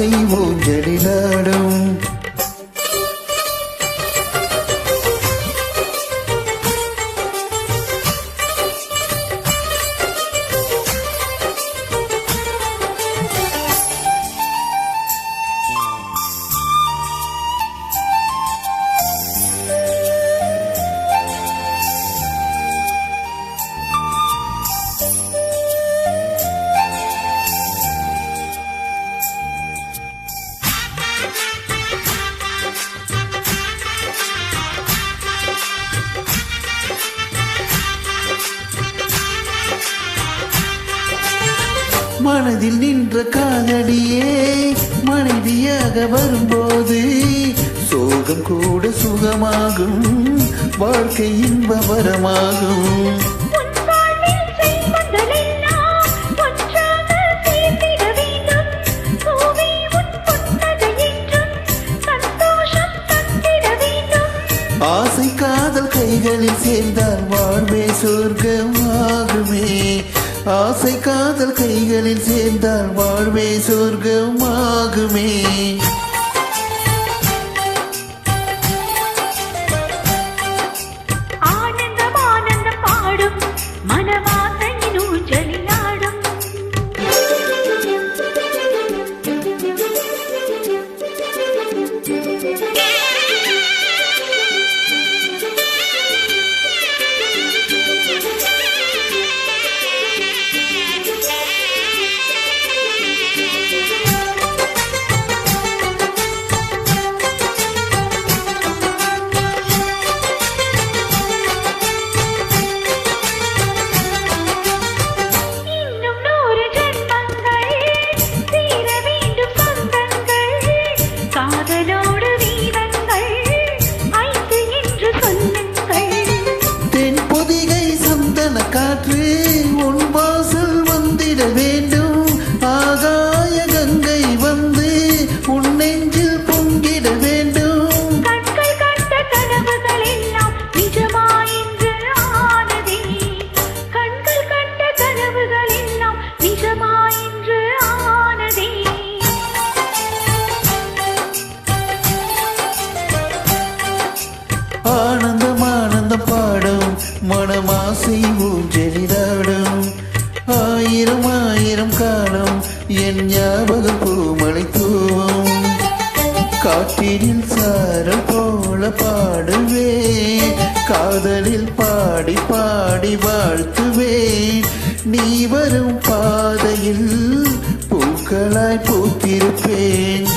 ஆசை ஊஞ்சலிலாடும். மனதில் நின்ற காதடியே மனைவியாக வரும்போது சோகம் கூட சுகமாகும், வாழ்க்கை இன்பவரமாகும். ஆசை காதல் கைகளில் சேர்ந்தால் வாழ்வே சொர்க்கமாகுமே. ஆசை காதல் கைகளில் சேர்ந்தால் வாழ்வே சொர்க்கமாகுமே. ஆனந்தம் ஆனந்தம் பாடும் மனவாசையின் ஊஞ்சலிலாடும். காற்று உன் வாசல் வந்திட வேண்டும், ஆகாய கங்கை வந்து உன் நெஞ்சில் பொங்கிட வேண்டும். கண்கள் கண்ட கனவுகள் எல்லாம் நிஜமாயின்று ஆனதே. கண்கள் கண்ட கனவுகள் எல்லாம் நிஜமாயின்று ஆனதே. ஆனந்தம் ஆனந்தம் பாடும் மனமாசை ஊஞ்சலிலாடும். ஆயிரம் ஆயிரம் காலம் என் ஞாபகம் பூமலை தூவும். காற்றினில் சாரல் போல பாடுவேன், காதலில் பாடி பாடி வாழ்த்துவேன். நீ வரும் பாதையில் பூக்களாய் பூத்திருப்பேன்.